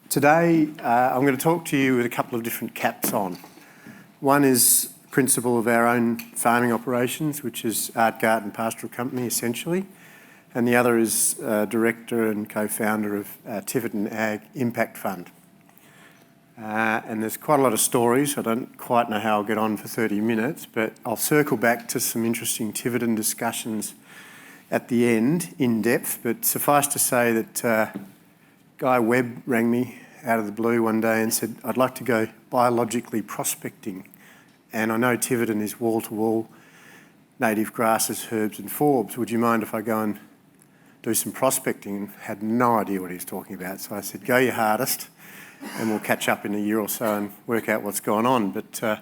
Today, I'm going to talk to you with a couple of different caps on. One is principal of our own farming operations, which is Art Garden Pastoral Company, essentially. And the other is director and co-founder of Tiverton Ag Impact Fund. And there's quite a lot of stories. I don't quite know how I'll get on for 30 minutes, but I'll circle back to some interesting Tiverton discussions at the end, in depth. But suffice to say that Guy Webb rang me out of the blue one day and said, I'd like to go biologically prospecting. And I know Tiverton is wall-to-wall native grasses, herbs and forbs. Would you mind if I go and do some prospecting? And had no idea what he was talking about. So I said, go your hardest and we'll catch up in a year or so and work out what's going on. But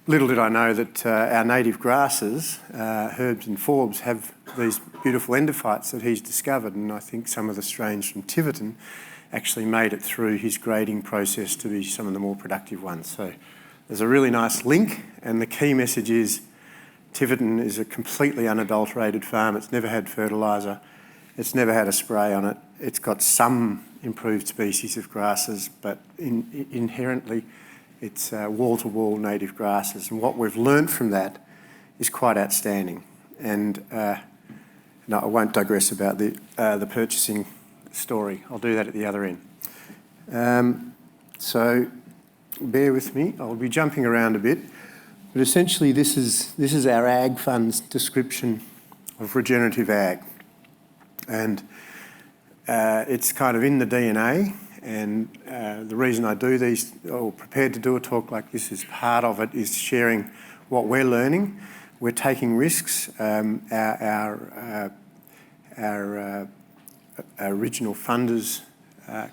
little did I know that our native grasses, herbs and forbs, have these beautiful endophytes that he's discovered, and I think some of the strains from Tiverton actually made it through his grading process to be some of the more productive ones. So there's a really nice link, and the key message is Tiverton is a completely unadulterated farm. It's never had fertiliser, it's never had a spray on it. It's got some improved species of grasses, but inherently it's wall-to-wall native grasses, and what we've learnt from that is quite outstanding. And no, I won't digress about the purchasing story. I'll do that at the other end. So bear with me. I'll be jumping around a bit, but essentially this is our Ag Fund's description of regenerative ag, and it's kind of in the DNA. And the reason I do these, or prepared to do a talk like this, is part of it is sharing what we're learning. We're taking risks. Our original funders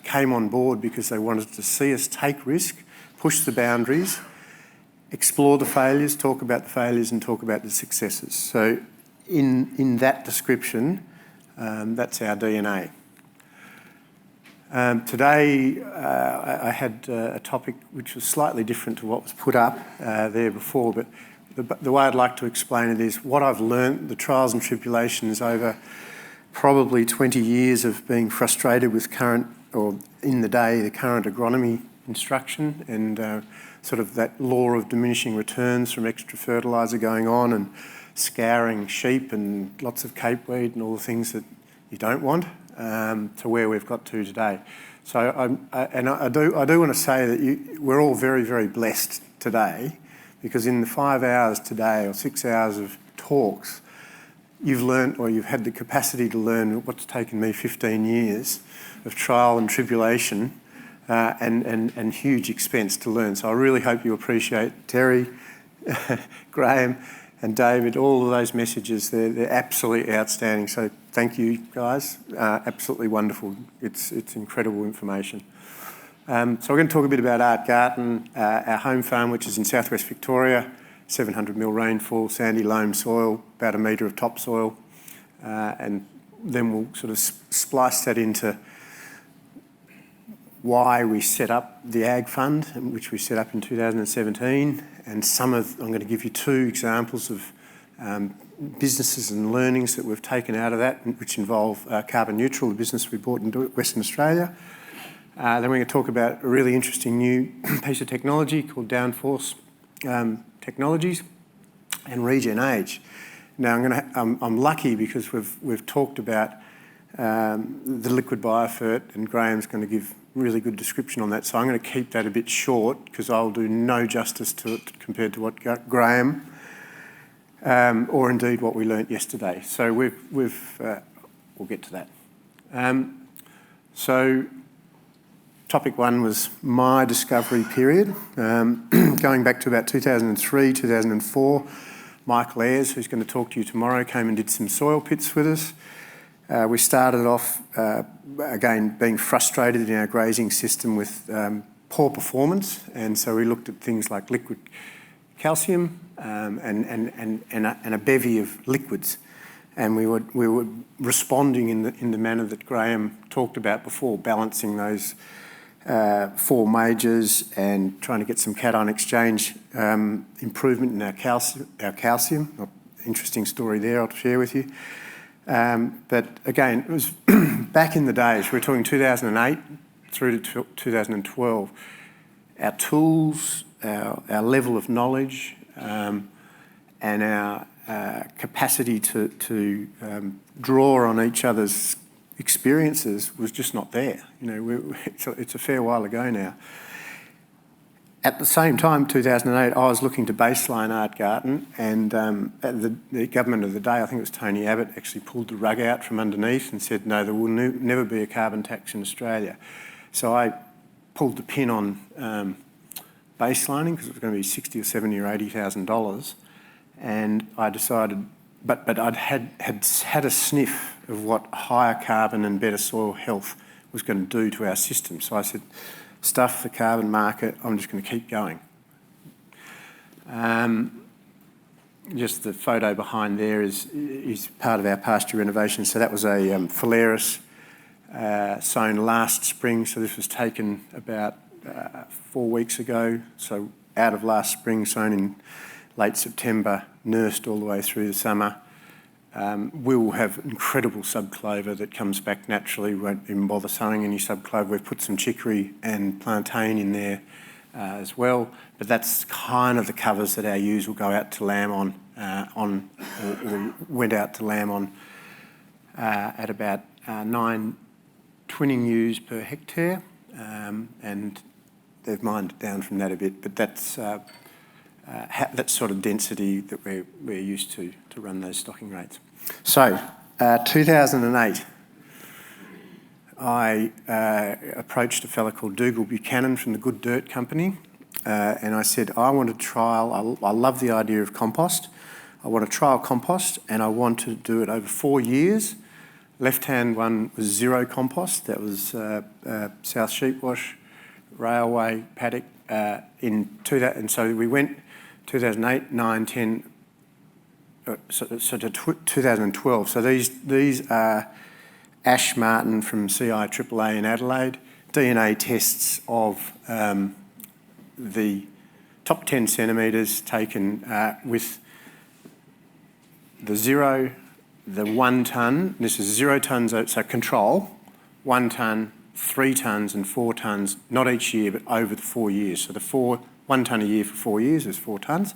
came on board because they wanted to see us take risk, push the boundaries, explore the failures, talk about the failures and talk about the successes. So in that description, that's our DNA. Today, I had a topic which was slightly different to what was put up there before, but the way I'd like to explain it is what I've learnt, the trials and tribulations over probably 20 years of being frustrated with current, or in the day, the current agronomy instruction, and sort of that law of diminishing returns from extra fertiliser going on, and scouring sheep and lots of capeweed and all the things that you don't want, to where we've got to today. So I do want to say that we're all very, very blessed today, because in the 5 hours today, or 6 hours of talks, you've learnt, or you've had the capacity to learn what's taken me 15 years of trial and tribulation and huge expense to learn. So I really hope you appreciate Terry, Graham and David, all of those messages. They're absolutely outstanding. So thank you, guys. Absolutely wonderful. It's incredible information. So we're going to talk a bit about Art Garden, our home farm, which is in southwest Victoria, 700 mil rainfall, sandy loam soil, about a metre of topsoil, and then we'll sort of splice that into why we set up the Ag Fund, which we set up in 2017, and I'm going to give you 2 examples of businesses and learnings that we've taken out of that, which involve Carbon Neutral, the business we bought in Western Australia. Then we're going to talk about a really interesting new piece of technology called Downforce Technologies and Regen Age. Now I'm lucky because we've talked about the liquid biofert, and Graham's going to give really good description on that. So I'm going to keep that a bit short because I'll do no justice to it compared to what Graham or indeed what we learnt yesterday. So we'll get to that. So topic 1 was my discovery period, going back to about 2003, 2004. Michael Ayres, who's going to talk to you tomorrow, came and did some soil pits with us. We started off, again, being frustrated in our grazing system with poor performance, and so we looked at things like liquid calcium and a bevy of liquids. And we were responding in the manner that Graham talked about before, balancing those 4 majors and trying to get some cation exchange improvement in our calcium. Interesting story there I'll share with you. But again, it was back in the days, we're talking 2008, through to 2012, our tools, our level of knowledge, and our capacity to draw on each other's experiences was just not there. It's a fair while ago now. At the same time, 2008, I was looking to baseline Artgarten, and the government of the day, I think it was Tony Abbott, actually pulled the rug out from underneath and said, no, there will never be a carbon tax in Australia. So I pulled the pin on baselining because it was going to be $60,000 or $70,000 or $80,000, and I decided, but I'd had a sniff of what higher carbon and better soil health was going to do to our system. So I said, stuff the carbon market, I'm just going to keep going. Just the photo behind there is part of our pasture renovation. So that was a phalaris sown last spring. So this was taken about 4 weeks ago. So out of last spring, sown in late September, nursed all the way through the summer. We will have incredible subclover that comes back naturally. We won't even bother sowing any subclover. We've put some chicory and plantain in there as well. But that's kind of the covers that our ewes will go out to lamb on, or went out to lamb on at about 9 twinning ewes per hectare. And they've mined it down from that a bit, but that's that sort of density that we're used to run those stocking rates. So, 2008, I approached a fellow called Dougal Buchanan from the Good Dirt Company, and I said, I want to trial, I love the idea of compost. I want to trial compost, and I want to do it over 4 years. Left-hand one was zero compost. That was South Sheepwash Railway paddock and so we went 2008, 9, 10, so to 2012. So these are Ash Martin from CIAAA in Adelaide, DNA tests of the top 10 centimetres taken with the 0, the 1 tonne, this is 0 tonnes, so control, 1 tonne, 3 tonnes and 4 tonnes, not each year, but over the 4 years. So 1 tonne a year for 4 years is 4 tonnes.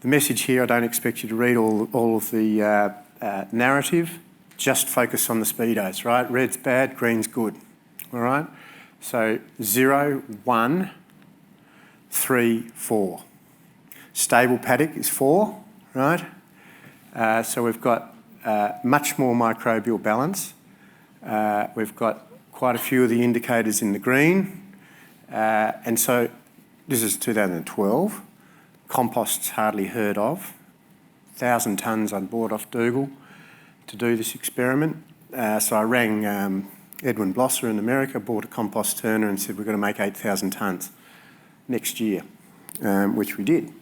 The message here, I don't expect you to read all of the narrative, just focus on the speedos, right? Red's bad, green's good, all right? So 0, 1, 3, 4. Stable paddock is 4, right? So we've got much more microbial balance. We've got quite a few of the indicators in the green. And so this is 2012. Compost's hardly heard of. 1,000 tonnes I'd bought off Dougal to do this experiment. So I rang Edwin Blosser in America, bought a compost turner and said, we're going to make 8,000 tonnes next year, which we did.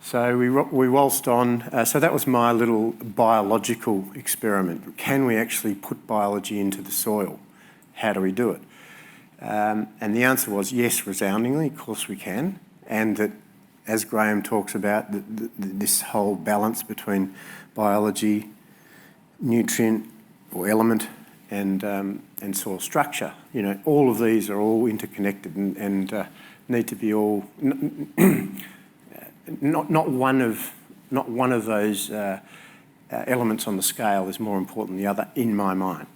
So we waltzed on. So that was my little biological experiment. Can we actually put biology into the soil? How do we do it? And the answer was yes, resoundingly, of course we can. And that, as Graham talks about, this whole balance between biology, nutrient or element, and soil structure. All of these are all interconnected and need to be all not one of those elements on the scale is more important than the other in my mind.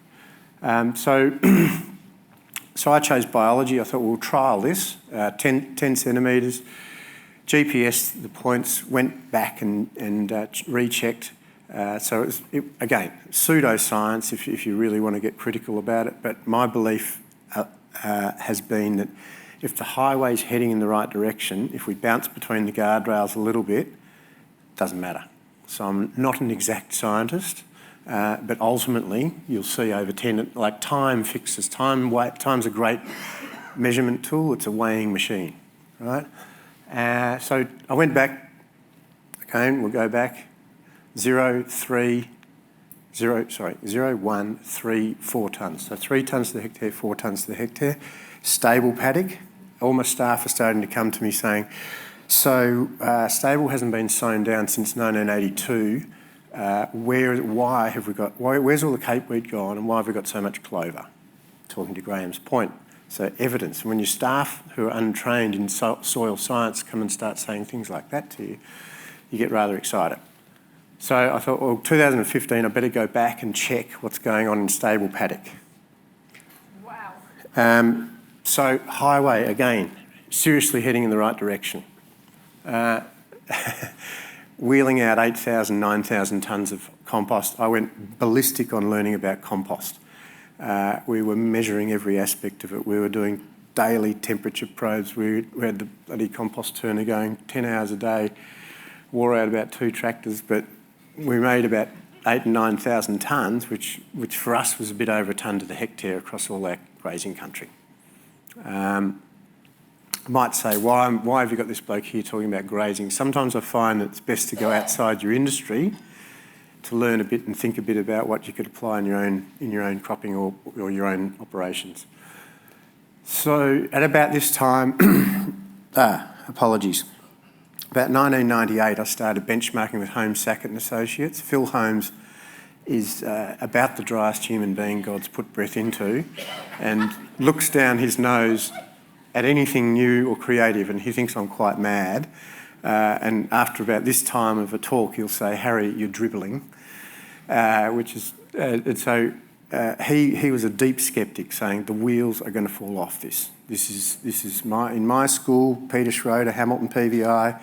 So I chose biology. I thought we'll trial this 10 centimetres. GPS the points, went back and rechecked. So again, pseudoscience if you really want to get critical about it. But my belief has been that if the highway's heading in the right direction, if we bounce between the guardrails a little bit, it doesn't matter. So I'm not an exact scientist, but ultimately you'll see over 10, like time fixes, time's a great measurement tool, it's a weighing machine, right? So I went back, again, we'll go back, 0, 1, 3, 4 tonnes. So 3 tonnes to the hectare, 4 tonnes to the hectare. Stable paddock. All my staff are starting to come to me saying, so stable hasn't been sown down since 1982. Where's all the cape wheat gone and why have we got so much clover? Talking to Graham's point. So evidence. When your staff who are untrained in soil science come and start saying things like that to you, you get rather excited. So I thought, well, 2015, I better go back and check what's going on in stable paddock. Wow. So highway, again, seriously heading in the right direction. Wheeling out 8,000, 9,000 tonnes of compost. I went ballistic on learning about compost. We were measuring every aspect of it. We were doing daily temperature probes. We had the bloody compost turner going 10 hours a day, wore out about 2 tractors, but we made about 8,000 and 9,000 tonnes, which for us was a bit over a tonne to the hectare across all our grazing country. I might say, why have you got this bloke here talking about grazing? Sometimes I find it's best to go outside your industry to learn a bit and think a bit about what you could apply in your own cropping or your own operations. So at about this time, apologies. About 1998, I started benchmarking with Holmes, Sackett and Associates. Phil Holmes is about the driest human being God's put breath into, and looks down his nose at anything new or creative, and he thinks I'm quite mad. And after about this time of a talk, he'll say, "Harry, you're dribbling," which is and so. He was a deep sceptic, saying the wheels are going to fall off this. This is in my school, Peter Schroeder, Hamilton PVI,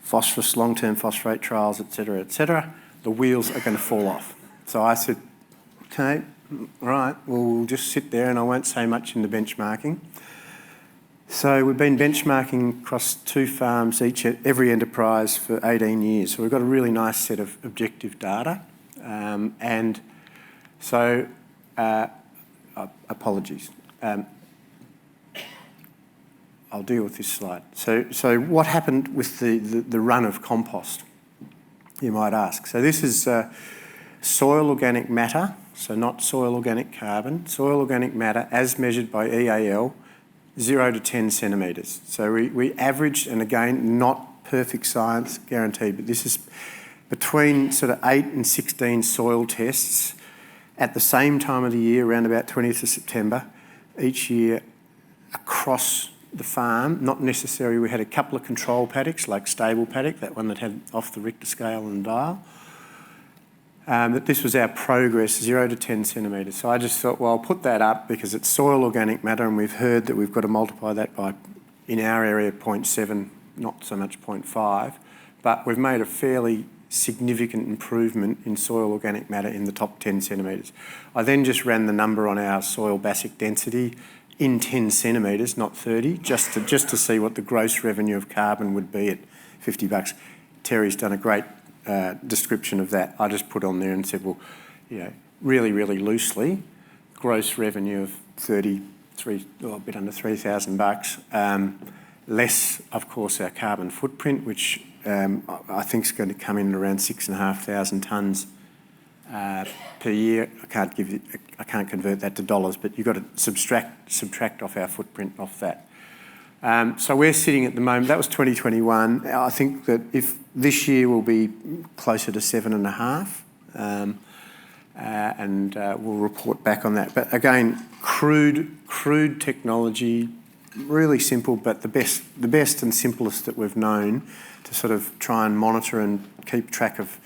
phosphorus, long-term phosphate trials, etc. The wheels are going to fall off. So I said, okay, all right, well, we'll just sit there and I won't say much in the benchmarking. So we've been benchmarking across 2 farms, every enterprise for 18 years. So we've got a really nice set of objective data. Apologies. I'll deal with this slide. So what happened with the run of compost, you might ask? So this is soil organic matter, so not soil organic carbon, soil organic matter as measured by EAL, 0 to 10 centimetres. So we averaged, and again, not perfect science guaranteed, but this is between sort of 8 and 16 soil tests at the same time of the year, around about 20th of September, each year across the farm. Not necessarily, we had a couple of control paddocks, like stable paddock, that one that had off the Richter scale and dial. But this was our progress, 0 to 10 centimetres. So I just thought, well, I'll put that up because it's soil organic matter, and we've heard that we've got to multiply that by, in our area, 0.7, not so much 0.5. But we've made a fairly significant improvement in soil organic matter in the top 10 centimetres. I then just ran the number on our soil basic density in 10 centimetres, not 30, just to see what the gross revenue of carbon would be at $50. Terry's done a great description of that. I just put on there and said, well, you know, really, really loosely, gross revenue of 33, or a bit under $3,000, less, of course, our carbon footprint, which I think is going to come in around 6,500 tonnes per year. I can't convert that to dollars, but you've got to subtract off our footprint off that. So we're sitting at the moment, that was 2021. I think that if this year will be closer to 7.5, and we'll report back on that. But again, crude technology, really simple, but the best and simplest that we've known to sort of try and monitor and keep track of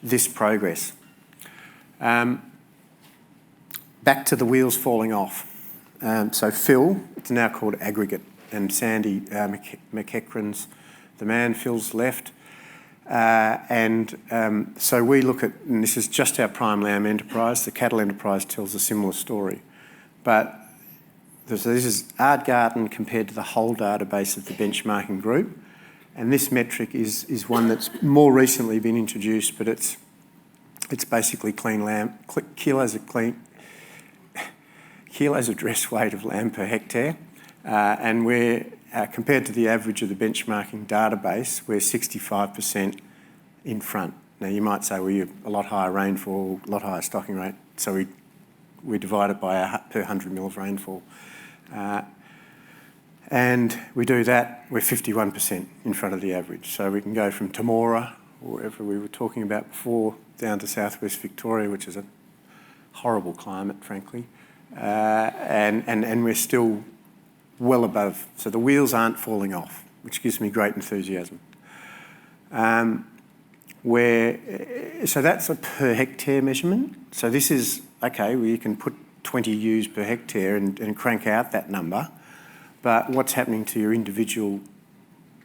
this progress. Back to the wheels falling off. So Phil, it's now called aggregate, and Sandy McEachran's the man. Phil's left. So we look at, and this is just our prime lamb enterprise. The cattle enterprise tells a similar story. But this is Ardgarten compared to the whole database of the benchmarking group. And this metric is one that's more recently been introduced, but it's basically clean lamb, kilos of dress weight of lamb per hectare. And we're, compared to the average of the benchmarking database, we're 65% in front. Now you might say, well, you're a lot higher rainfall, a lot higher stocking rate, so we divide it by per 100 mil of rainfall. And we do that, we're 51% in front of the average. So we can go from Temora, or wherever we were talking about before, down to southwest Victoria, which is a horrible climate, frankly. And we're still well above. So the wheels aren't falling off, which gives me great enthusiasm. So that's a per hectare measurement. So this is, okay, well, you can put 20 ewes per hectare and crank out that number, but what's happening to your individual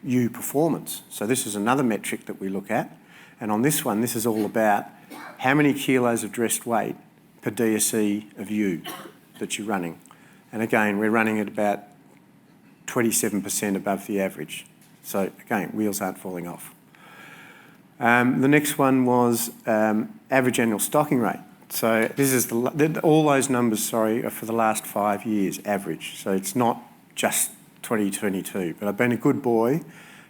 ewe performance? So this is another metric that we look at. And on this one, this is all about how many kilos of dressed weight per DSE of ewe that you're running. And again, we're running at about 27% above the average. So again, wheels aren't falling off. The next one was average annual stocking rate. So this is all those numbers, are for the last 5 years, average. So it's not just 2022. But I've been a good boy,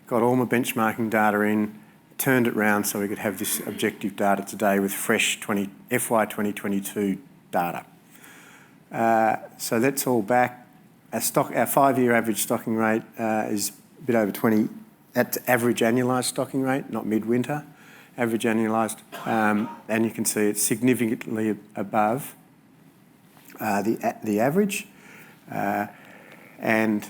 got all my benchmarking data in, turned it round so we could have this objective data today with fresh FY 2022 data. So that's all back. Our 5-year average stocking rate is a bit over 20. That's average annualised stocking rate, not midwinter. Average annualised, and you can see it's significantly above the average. And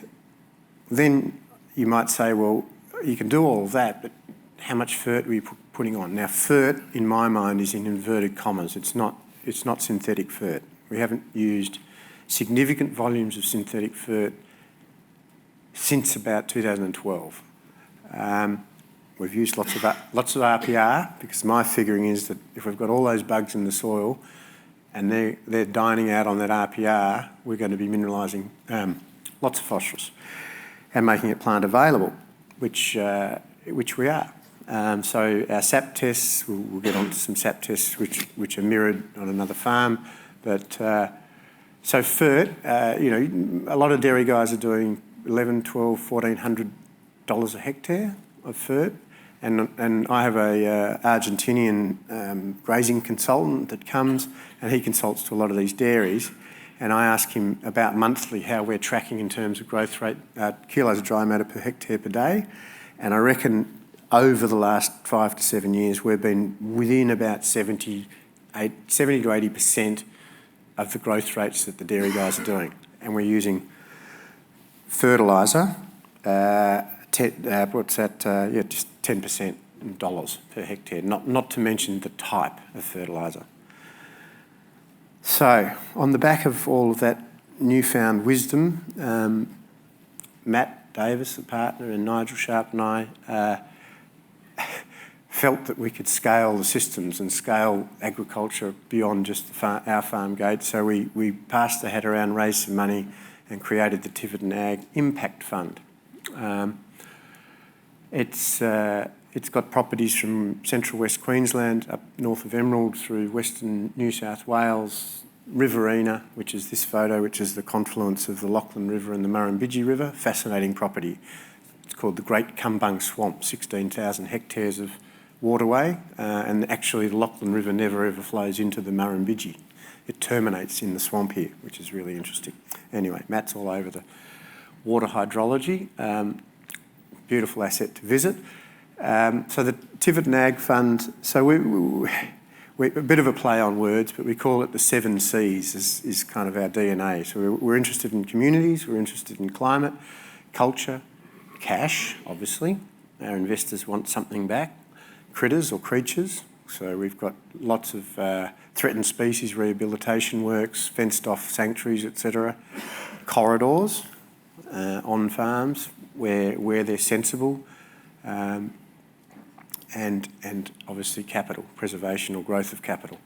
then you might say, well, you can do all of that, but how much FERT are you putting on? Now, FERT, in my mind, is in inverted commas. It's not synthetic FERT. We haven't used significant volumes of synthetic FERT since about 2012. We've used lots of RPR because my figuring is that if we've got all those bugs in the soil and they're dining out on that RPR, we're going to be mineralising lots of phosphorus and making it plant available, which we are. So our SAP tests, we'll get on to some SAP tests which are mirrored on another farm, but so FERT, a lot of dairy guys are doing $1,100, $1,200, $1,400 a hectare of FERT. And I have a Argentinian grazing consultant that comes and he consults to a lot of these dairies, and I ask him about monthly how we're tracking in terms of growth rate, kilos of dry matter per hectare per day, and I reckon over the last 5 to 7 years we've been within about 70 to 80% of the growth rates that the dairy guys are doing, and we're using fertiliser. What's that? Just 10% in dollars per hectare, not to mention the type of fertiliser. So, on the back of all of that newfound wisdom, Matt Davis, the partner, and Nigel Sharp and I felt that we could scale the systems and scale agriculture beyond just our farm gate. So we passed the hat around, raised some money, and created the Tiverton Ag Impact Fund. It's got properties from central West Queensland up north of Emerald through western New South Wales, Riverina, which is this photo, which is the confluence of the Lachlan River and the Murrumbidgee River. Fascinating property. It's called the Great Cumbung Swamp, 16,000 hectares of waterway, and actually the Lachlan River never ever flows into the Murrumbidgee. It terminates in the swamp here, which is really interesting. Anyway, Matt's all over the water hydrology. Beautiful asset to visit. So the Tiverton Ag Fund, so we're a bit of a play on words, but we call it the 7 Cs is kind of our DNA. So we're interested in communities, we're interested in climate, culture, cash, obviously. Our investors want something back. Critters or creatures. So we've got lots of threatened species rehabilitation works, fenced off sanctuaries, etc. Corridors on farms where they're sensible, and obviously capital, preservation or growth of capital.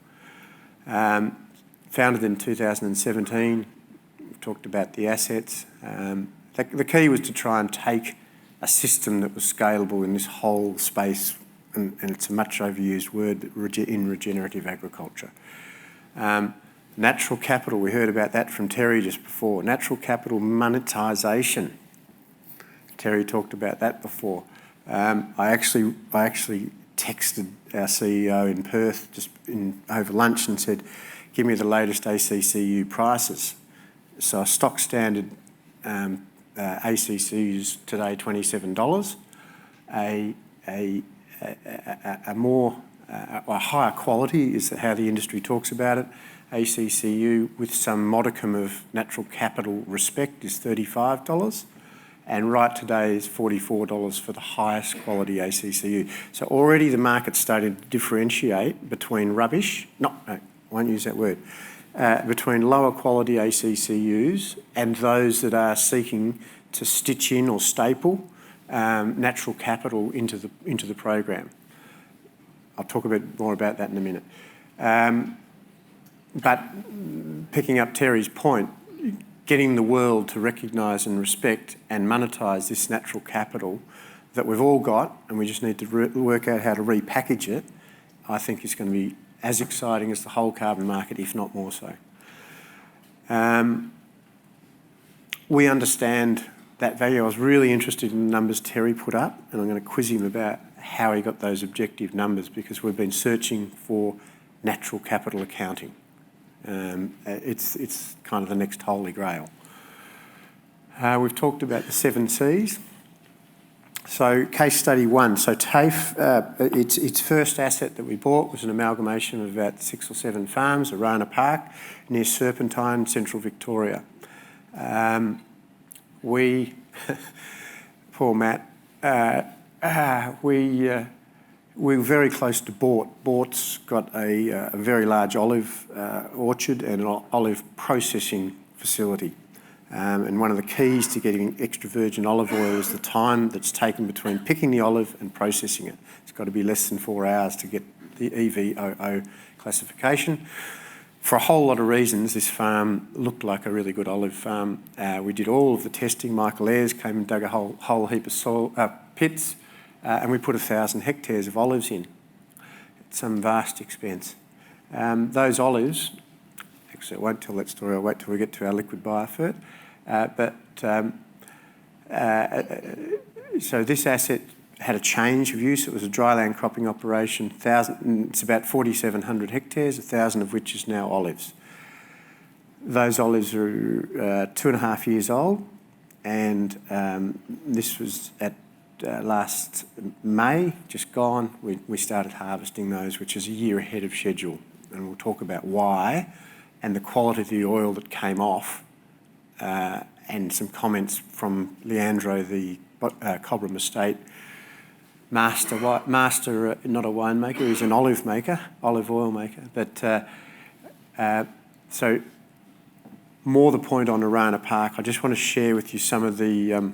Founded in 2017, we've talked about the assets. The key was to try and take a system that was scalable in this whole space, and it's a much overused word in regenerative agriculture. Natural capital, we heard about that from Terry just before. Natural capital monetisation. Terry talked about that before. I actually texted our CEO in Perth just over lunch and said, give me the latest ACCU prices. So a stock standard ACCU's today $27. A more or higher quality is how the industry talks about it. ACCU with some modicum of natural capital respect is $35, and right today is $44 for the highest quality ACCU. So already the market's starting to differentiate between rubbish, I won't use that word, between lower quality ACCUs and those that are seeking to stitch in or staple natural capital into the program. I'll talk a bit more about that in a minute. But picking up Terry's point, getting the world to recognise and respect and monetise this natural capital that we've all got, and we just need to work out how to repackage it, I think is going to be as exciting as the whole carbon market, if not more so. We understand that value. I was really interested in the numbers Terry put up, and I'm going to quiz him about how he got those objective numbers, because we've been searching for natural capital accounting. It's kind of the next holy grail. We've talked about the 7 Cs. So case study 1. So TAFE, its first asset that we bought was an amalgamation of about 6 or 7 farms, Arana Park, near Serpentine, central Victoria. Poor Matt, we were very close to Bort. Bort's got a very large olive orchard and an olive processing facility. And one of the keys to getting extra virgin olive oil is the time that's taken between picking the olive and processing it. It's got to be less than 4 hours to get the EVOO classification. For a whole lot of reasons, this farm looked like a really good olive farm. We did all of the testing. Michael Ayres came and dug a whole heap of pits, and we put 1,000 hectares of olives in at some vast expense. Those olives, actually I won't tell that story, I'll wait till we get to our liquid biofert. So this asset had a change of use. It was a dryland cropping operation. It's about 4,700 hectares, 1,000 of which is now olives. Those olives are 2.5 years old, and this was at last May, just gone. We started harvesting those, which is a year ahead of schedule, and we'll talk about why and the quality of the oil that came off, and some comments from Leandro, the Cobram Estate master, not a winemaker, he's an olive maker, olive oil maker. But so more the point on Arana Park, I just want to share with you some of the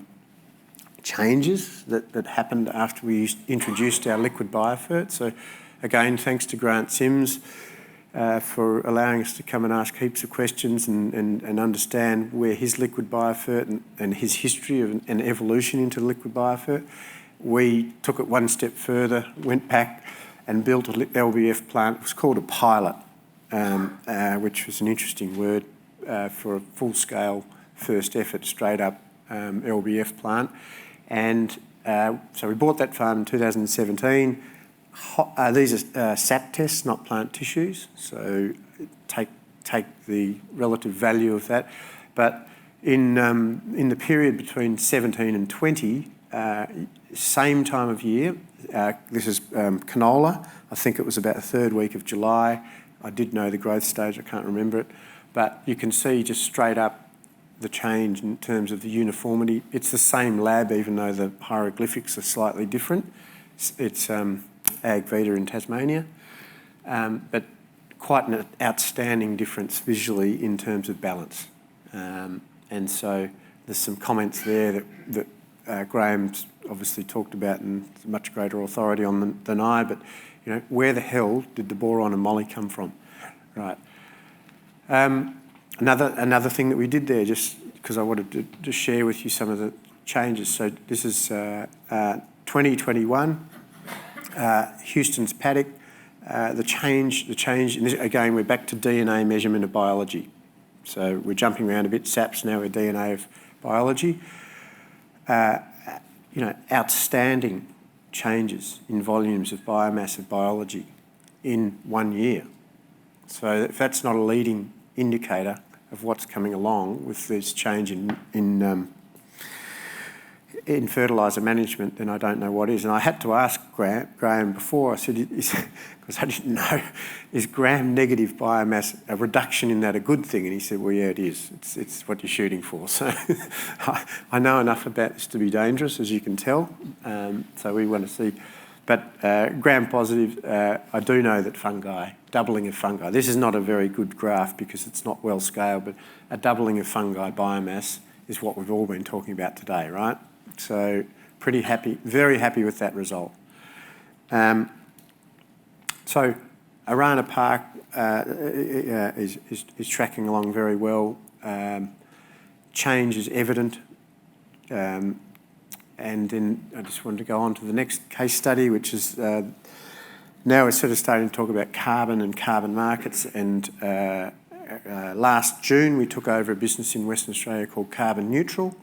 changes that happened after we introduced our liquid biofert. So again, thanks to Grant Sims for allowing us to come and ask heaps of questions and understand where his liquid biofert and his history of an evolution into liquid biofert. We took it one step further, went back and built an LBF plant. It was called a pilot, which was an interesting word for a full-scale first effort straight up LBF plant. And so we bought that farm in 2017. These are sap tests, not plant tissues, so take the relative value of that. But in the period between 17 and 20, same time of year, this is canola. I think it was about the 3rd week of July. I did know the growth stage, I can't remember it. But you can see just straight up the change in terms of the uniformity. It's the same lab, even though the hieroglyphics are slightly different. It's Ag Vita in Tasmania, but quite an outstanding difference visually in terms of balance. And so there's some comments there that Graham's obviously talked about in much greater authority on than I, but you know, where the hell did the boron and moly come from? Right. Another thing that we did there, just because I wanted to share with you some of the changes. So this is 2021, Houston's paddock. The change, and this, again, we're back to DNA measurement of biology. So we're jumping around a bit. SAP's now a DNA of biology. You know, outstanding changes in volumes of biomass of biology in 1 year. So if that's not a leading indicator of what's coming along with this change in in fertiliser management, then I don't know what is. And I had to ask Graham before. I said, because I didn't know, is gram-negative biomass, a reduction in that, a good thing? And he said, well, yeah, it is. It's what you're shooting for. So I know enough about this to be dangerous, as you can tell. So we want to see. But gram-positive, I do know that fungi, doubling of fungi, this is not a very good graph because it's not well scaled, but a doubling of fungi biomass is what we've all been talking about today, right? So pretty happy, very happy with that result. So Arana Park is tracking along very well. Change is evident. And then I just wanted to go on to the next case study, which is now we're sort of starting to talk about carbon and carbon markets. And last June, we took over a business in Western Australia called Carbon Neutral.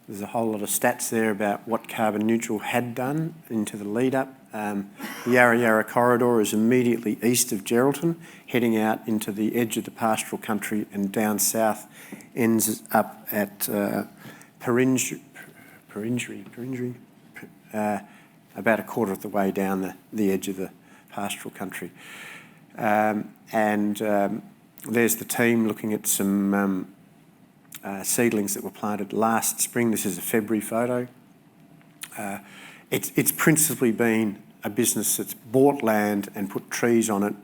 There's a whole lot of stats there about what Carbon Neutral had done into the lead-up. The Yarra Yarra corridor is immediately east of Geraldton, heading out into the edge of the pastoral country, and down south ends up at Peringri, about a quarter of the way down the edge of the pastoral country. There's the team looking at some seedlings that were planted last spring. This is a February photo. It's principally been a business that's bought land and put trees on it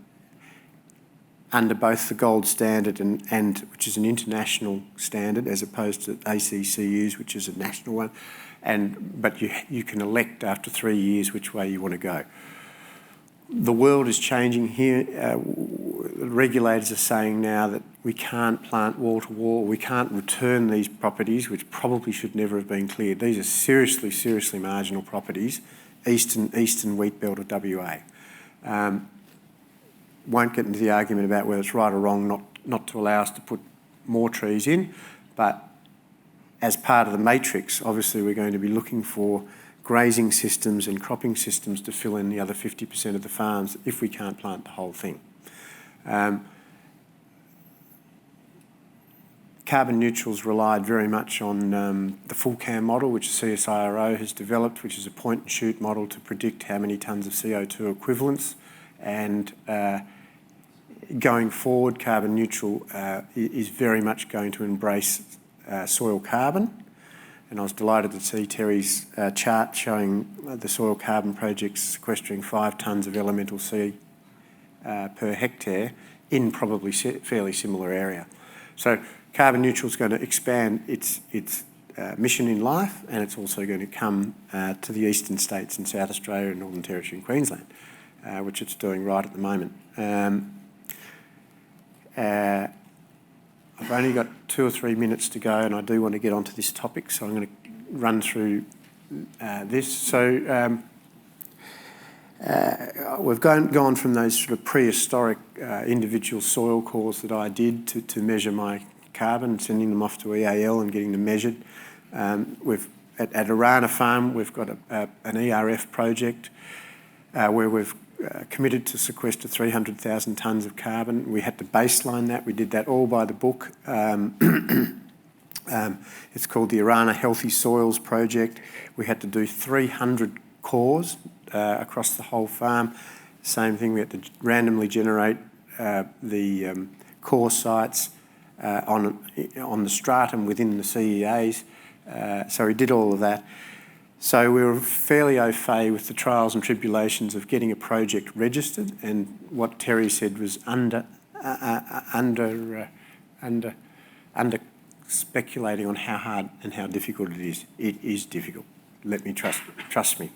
under both the gold standard and which is an international standard, as opposed to ACCU's, which is a national one. But you can elect after 3 years which way you want to go. The world is changing here. Regulators are saying now that we can't plant wall to wall. We can't return these properties, which probably should never have been cleared. These are seriously, seriously marginal properties, eastern wheat belt of WA. Won't get into the argument about whether it's right or wrong not to allow us to put more trees in, but as part of the matrix, obviously we're going to be looking for grazing systems and cropping systems to fill in the other 50% of the farms if we can't plant the whole thing. Carbon Neutral's relied very much on the full cam model, which CSIRO has developed, which is a point and shoot model to predict how many tonnes of CO2 equivalents. And going forward, Carbon Neutral is very much going to embrace soil carbon. And I was delighted to see Terry's chart showing the soil carbon projects sequestering 5 tonnes of elemental C per hectare in probably fairly similar area. So Carbon Neutral is going to expand its mission in life, and it's also going to come to the eastern states in South Australia and Northern Territory and Queensland, which it's doing right at the moment. I've only got 2 or 3 minutes to go, and I do want to get onto this topic, so I'm going to run through this. So we've gone from those sort of prehistoric individual soil cores that I did to measure my carbon, sending them off to EAL and getting them measured. At Arana Farm, we've got an ERF project where we've committed to sequester 300,000 tonnes of carbon. We had to baseline that. We did that all by the book. It's called the Arana Healthy Soils Project. We had to do 300 cores across the whole farm. Same thing, we had to randomly generate the core sites on the stratum within the CEAs. So we did all of that. So we were fairly au fait with the trials and tribulations of getting a project registered, and what Terry said was under speculating on how hard and how difficult it is. It is difficult. Let me trust me.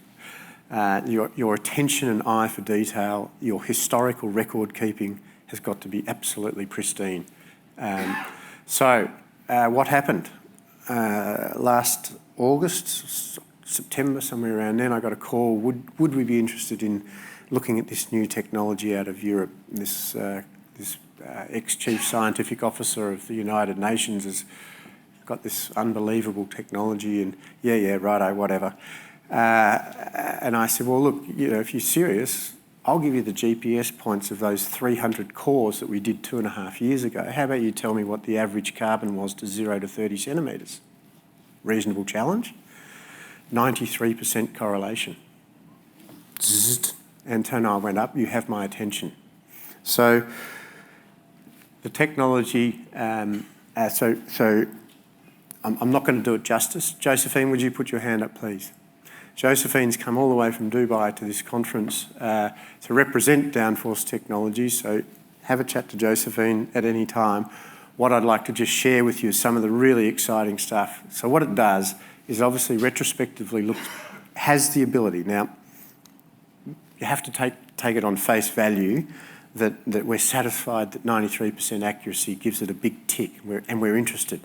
Your attention and eye for detail, your historical record keeping has got to be absolutely pristine. So what happened? Last August, September, somewhere around then, I got a call. Would we be interested in looking at this new technology out of Europe? This ex-chief scientific officer of the United Nations has got this unbelievable technology, and yeah, righto, whatever. And I said, well, look, if you're serious, I'll give you the GPS points of those 300 cores that we did 2.5 years ago. How about you tell me what the average carbon was to 0 to 30 centimetres? Reasonable challenge. 93% correlation. Zzzt. Antennae went up, you have my attention. So the technology, I'm not going to do it justice. Josephine, would you put your hand up, please? Josephine's come all the way from Dubai to this conference to represent Downforce Technologies, so have a chat to Josephine at any time. What I'd like to just share with you is some of the really exciting stuff. So what it does is obviously retrospectively has the ability. Now, you have to take it on face value that we're satisfied that 93% accuracy gives it a big tick, and we're interested.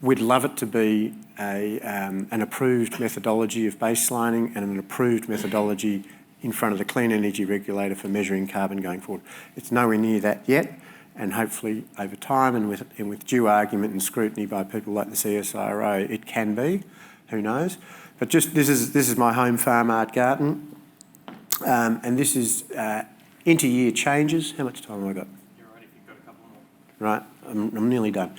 We'd love it to be an approved methodology of baselining and an approved methodology in front of the Clean Energy Regulator for measuring carbon going forward. It's nowhere near that yet, and hopefully over time and with due argument and scrutiny by people like the CSIRO, it can be. Who knows? But just this is my home farm, Artgarten, and this is inter-year changes. How much time have I got? You're right, if you've got a couple more. Right, I'm nearly done.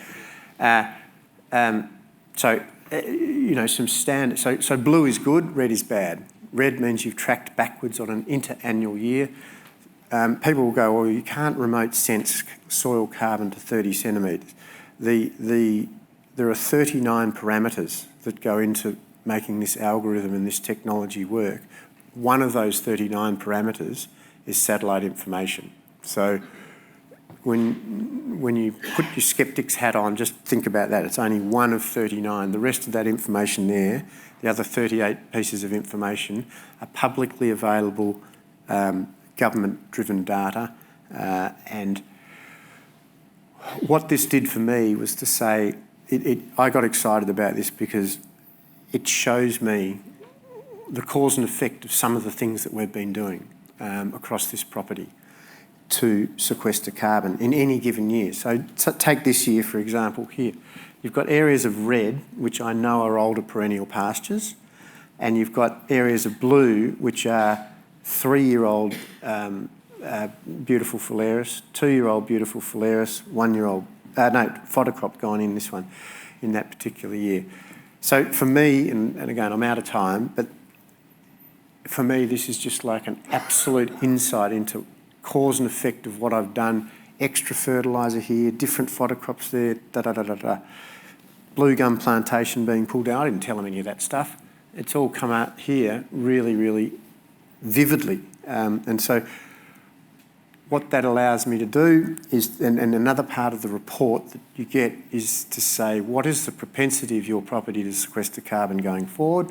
Some standard. So blue is good, red is bad. Red means you've tracked backwards on an inter-annual year. People will go, well, you can't remote sense soil carbon to 30 centimetres. There are 39 parameters that go into making this algorithm and this technology work. One of those 39 parameters is satellite information. So when you put your skeptic's hat on, just think about that. It's only one of 39. The rest of that information there, the other 38 pieces of information, are publicly available government-driven data. And what this did for me was to say, I got excited about this because it shows me the cause and effect of some of the things that we've been doing across this property to sequester carbon in any given year. So take this year, for example, here. You've got areas of red, which I know are older perennial pastures, and you've got areas of blue, which are 3-year-old beautiful phalaris, 2-year-old beautiful phalaris, 1-year-old, fodder crop gone in this one, in that particular year. So for me, and again, I'm out of time, but for me, this is just like an absolute insight into cause and effect of what I've done. Extra fertiliser here, different fodder crops there, Blue gum plantation being pulled out. I didn't tell them any of that stuff. It's all come out here really, really vividly. And so what that allows me to do is, and another part of the report that you get is to say, what is the propensity of your property to sequester carbon going forward?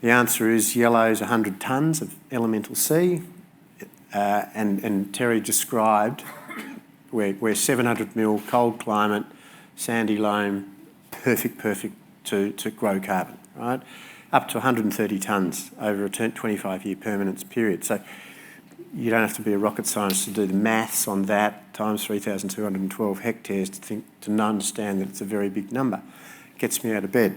The answer is yellow's 100 tonnes of elemental C, and Terry described where 700 mil, cold climate, sandy loam, perfect to grow carbon, right? Up to 130 tonnes over a 25-year permanence period. So you don't have to be a rocket scientist to do the maths on that, times 3,212 hectares to understand that it's a very big number. It gets me out of bed.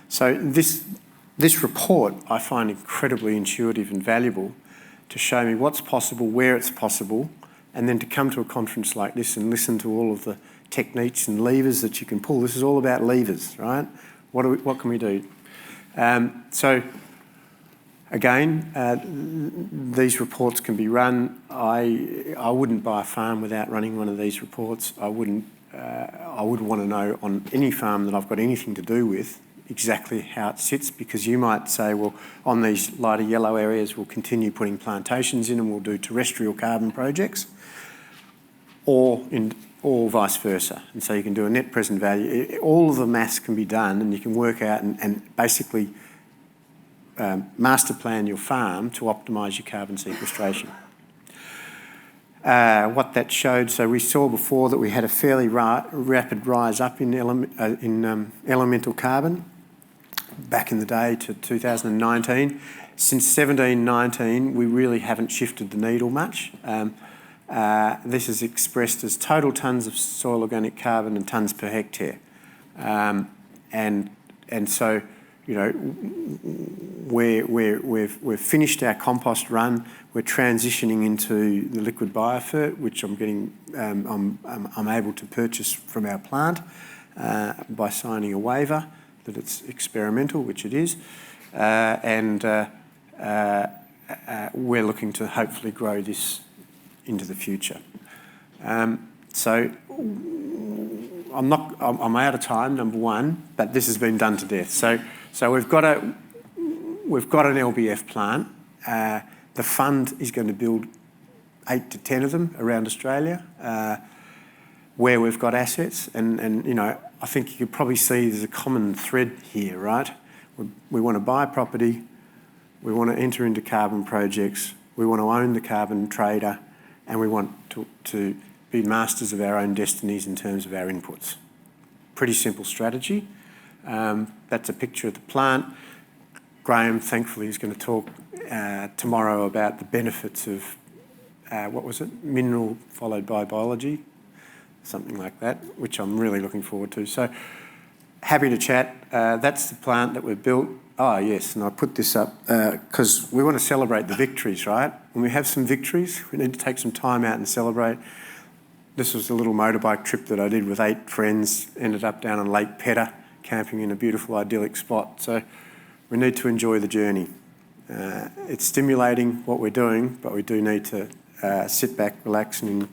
So this report I find incredibly intuitive and valuable to show me what's possible, where it's possible, and then to come to a conference like this and listen to all of the techniques and levers that you can pull. This is all about levers, right? What can we do? So again, these reports can be run. I wouldn't buy a farm without running one of these reports. I wouldn't want to know on any farm that I've got anything to do with exactly how it sits, because you might say, well, on these lighter yellow areas, we'll continue putting plantations in and we'll do terrestrial carbon projects, or vice versa. And so you can do a net present value. All of the maths can be done, and you can work out and basically master plan your farm to optimise your carbon sequestration. What that showed, so we saw before that we had a fairly rapid rise up in elemental carbon back in the day to 2019. Since 17-19, we really haven't shifted the needle much. This is expressed as total tonnes of soil organic carbon and tonnes per hectare. And so, you know, we've finished our compost run. We're transitioning into the liquid biofert, which I'm able to purchase from our plant by signing a waiver. that it's experimental, which it is, we're looking to hopefully grow this into the future. So I'm out of time, number one, but this has been done to death. So we've got an LBF plant. The fund is going to build 8 to 10 of them around Australia, where we've got assets, and you know, I think you could probably see there's a common thread here, right? We want to buy property, we want to enter into carbon projects, we want to own the carbon trader, and we want to be masters of our own destinies in terms of our inputs. Pretty simple strategy. That's a picture of the plant. Graham, thankfully, is going to talk tomorrow about the benefits of, what was it? Mineral followed by biology, something like that, which I'm really looking forward to. So happy to chat. That's the plant that we've built. Oh, yes, and I put this up because we want to celebrate the victories, right? When we have some victories, we need to take some time out and celebrate. This was a little motorbike trip that I did with 8 friends, ended up down on Lake Pedder, camping in a beautiful, idyllic spot. So we need to enjoy the journey. It's stimulating what we're doing, but we do need to sit back, relax, and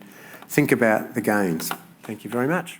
think about the gains. Thank you very much.